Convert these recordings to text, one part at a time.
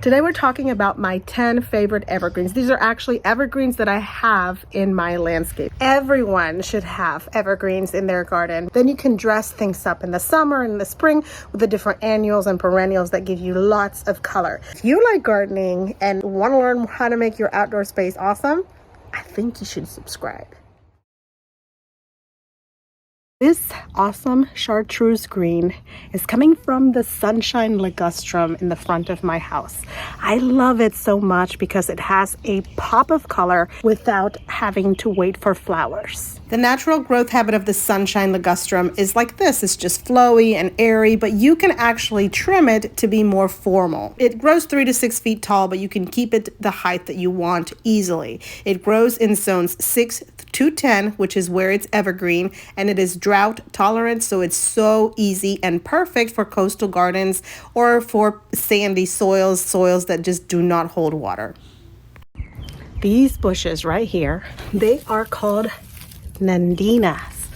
Today we're talking about my 10 favorite evergreens. These are actually evergreens that I have in my landscape. Everyone should have evergreens in their garden. Then you can dress things up in the summer and in the spring with the different annuals and perennials that give you lots of color. If you like gardening and want to learn how to make your outdoor space awesome, I think you should subscribe. This awesome chartreuse green is coming from the sunshine ligustrum in the front of my house. I love it so much because it has a pop of color without having to wait for flowers. The natural growth habit of the sunshine ligustrum is like this. It's just flowy and airy, but you can actually trim it to be more formal. It grows 3 to 6 feet tall, but you can keep it the height that you want easily. It grows in zones 6 to 10, which is where it's evergreen, and it is drought tolerant, so it's so easy and perfect for coastal gardens or for sandy soils that just do not hold water. These bushes right here, they are called Nandinas.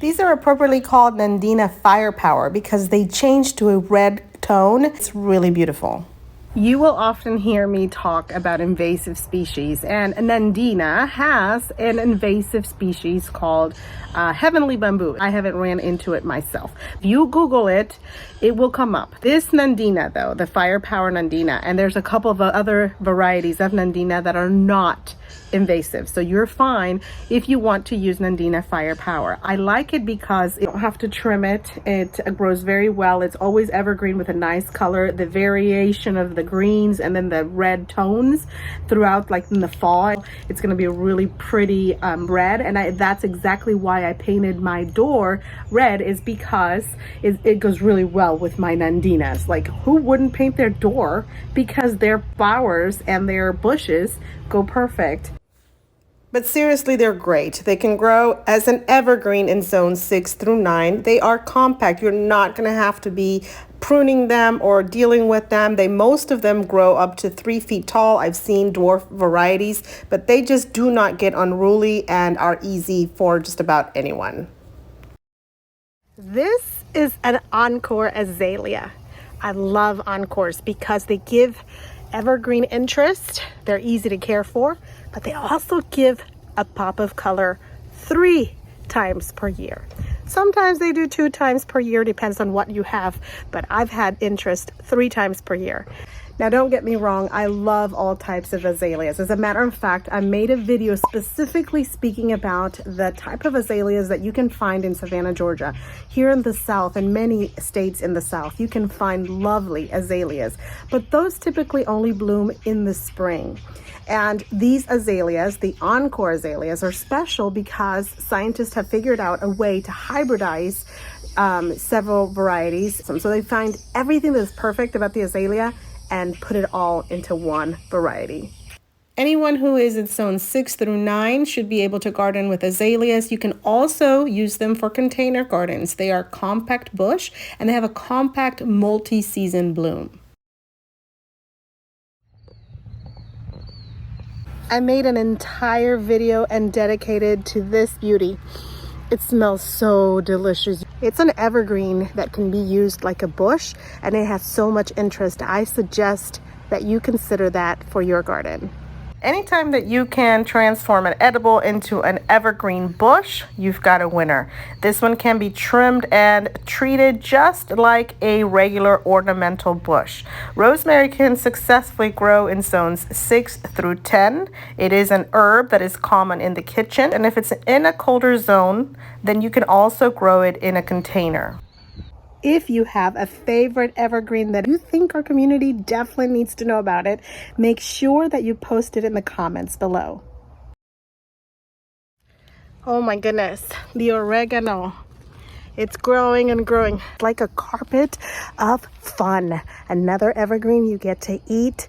These are appropriately called Nandina firepower because they change to a red tone. It's really beautiful. You will often hear me talk about invasive species, and Nandina has an invasive species called heavenly bamboo. I haven't ran into it myself. If you Google it, it will come up. This Nandina though, the firepower Nandina, and there's a couple of other varieties of Nandina that are not invasive, so you're fine if you want to use Nandina firepower. I like it because you don't have to trim it. It grows very well. It's always evergreen with a nice color. The variation of the greens and then the red tones throughout, like in the fall, it's going to be a really pretty red, and that's exactly why I painted my door red, is because it goes really well with my Nandinas. Like, who wouldn't paint their door? Because their flowers and their bushes go perfect. But seriously, they're great. They can grow as an evergreen in zones 6 through 9. They are compact. You're not going to have to be pruning them or dealing with them. Most of them grow up to 3 feet tall. I've seen dwarf varieties, but they just do not get unruly and are easy for just about anyone. This is an Encore Azalea. I love Encores because they give evergreen interest. They're easy to care for, but they also give a pop of color 3 times per year. Sometimes they do 2 times per year, depends on what you have, but I've had interest 3 times per year. Now, don't get me wrong, I love all types of azaleas. As a matter of fact, I made a video specifically speaking about the type of azaleas that you can find in Savannah, Georgia. Here in the South, and many states in the South, you can find lovely azaleas, but those typically only bloom in the spring. And these azaleas, the Encore azaleas, are special because scientists have figured out a way to hybridize several varieties. So they find everything that's perfect about the azalea and put it all into one variety. Anyone who is in zone 6 through 9 should be able to garden with azaleas. You can also use them for container gardens. They are compact bush and they have a compact multi-season bloom. I made an entire video and dedicated to this beauty. It smells so delicious. It's an evergreen that can be used like a bush, and it has so much interest. I suggest that you consider that for your garden. Anytime that you can transform an edible into an evergreen bush, you've got a winner. This one can be trimmed and treated just like a regular ornamental bush. Rosemary can successfully grow in zones 6 through 10. It is an herb that is common in the kitchen, and if it's in a colder zone, then you can also grow it in a container. If you have a favorite evergreen that you think our community definitely needs to know about it, make sure that you post it in the comments below. Oh my goodness, the oregano. It's growing and growing like a carpet of fun. Another evergreen you get to eat,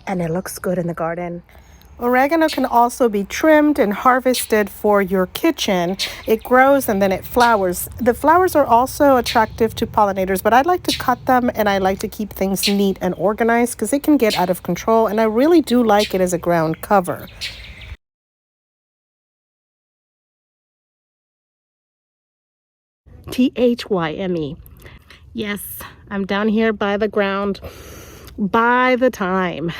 and it looks good in the garden. Oregano can also be trimmed and harvested for your kitchen. It grows and then it flowers. The flowers are also attractive to pollinators, but I like to cut them and I like to keep things neat and organized because it can get out of control, and I really do like it as a ground cover. Thyme. Yes, I'm down here by the ground Buy the thyme.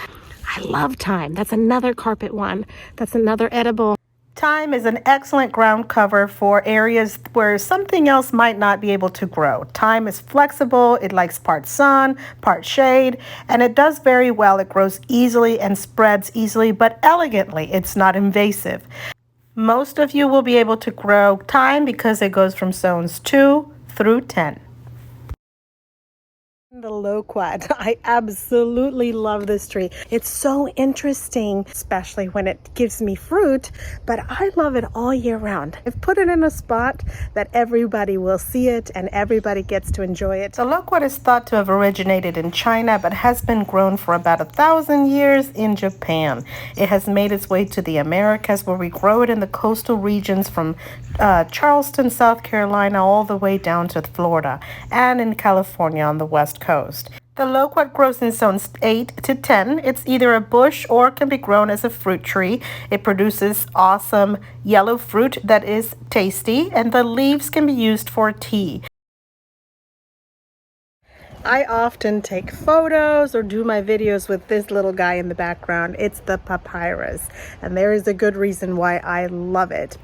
I love thyme. That's another carpet one. That's another edible. Thyme is an excellent ground cover for areas where something else might not be able to grow. Thyme is flexible, it likes part sun, part shade, and it does very well. It grows easily and spreads easily, but elegantly. It's not invasive. Most of you will be able to grow thyme because it goes from zones 2 through 10. The Loquat. I absolutely love this tree. It's so interesting, especially when it gives me fruit, but I love it all year round. I've put it in a spot that everybody will see it and everybody gets to enjoy it. The Loquat is thought to have originated in China, but has been grown for about 1,000 years in Japan. It has made its way to the Americas, where we grow it in the coastal regions from Charleston, South Carolina, all the way down to Florida, and in California on the west coast. The Loquat grows in zones 8 to 10. It's either a bush or can be grown as a fruit tree. It produces awesome yellow fruit that is tasty, and the leaves can be used for tea. I often take photos or do my videos with this little guy in the background. It's the Papyrus, and there is a good reason why I love it.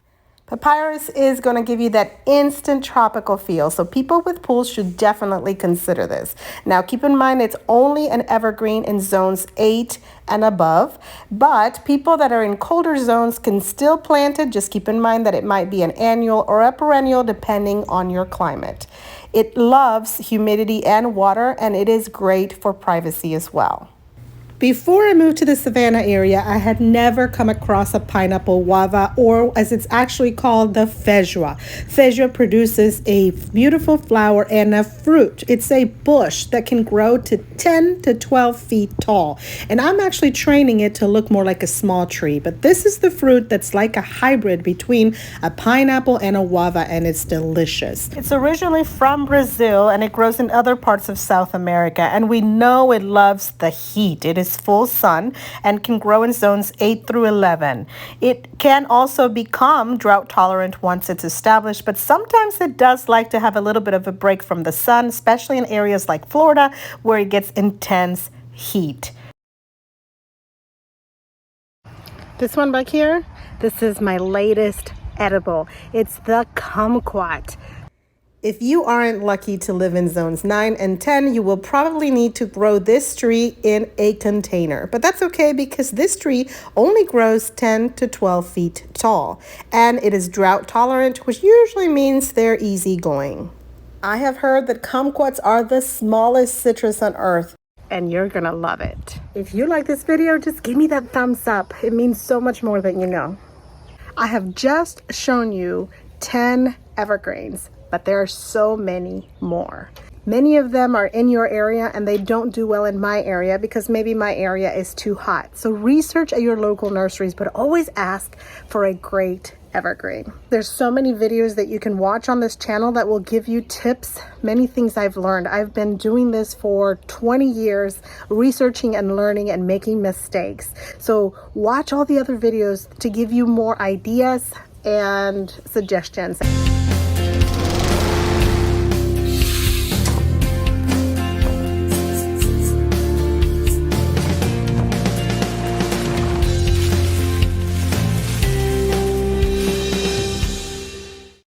Papyrus is going to give you that instant tropical feel, so people with pools should definitely consider this. Now, keep in mind it's only an evergreen in zones 8 and above, but people that are in colder zones can still plant it. Just keep in mind that it might be an annual or a perennial depending on your climate. It loves humidity and water, and it is great for privacy as well. Before I moved to the Savannah area, I had never come across a pineapple guava, or as it's actually called, the Feijoa. Feijoa produces a beautiful flower and a fruit. It's a bush that can grow to 10 to 12 feet tall. And I'm actually training it to look more like a small tree. But this is the fruit that's like a hybrid between a pineapple and a guava, and it's delicious. It's originally from Brazil, and it grows in other parts of South America. And we know it loves the heat. It is full sun and can grow in zones 8 through 11. It can also become drought tolerant once it's established, but sometimes it does like to have a little bit of a break from the sun, especially in areas like Florida where it gets intense heat. This one back here, this is my latest edible. It's the Kumquat. If you aren't lucky to live in zones 9 and 10, you will probably need to grow this tree in a container. But that's okay, because this tree only grows 10 to 12 feet tall, and it is drought tolerant, which usually means they're easygoing. I have heard that kumquats are the smallest citrus on earth, and you're gonna love it. If you like this video, just give me that thumbs up. It means so much more than you know. I have just shown you 10 evergreens, but there are so many more. Many of them are in your area, and they don't do well in my area because maybe my area is too hot. So research at your local nurseries, but always ask for a great evergreen. There's so many videos that you can watch on this channel that will give you tips, many things I've learned. I've been doing this for 20 years, researching and learning and making mistakes. So watch all the other videos to give you more ideas and suggestions.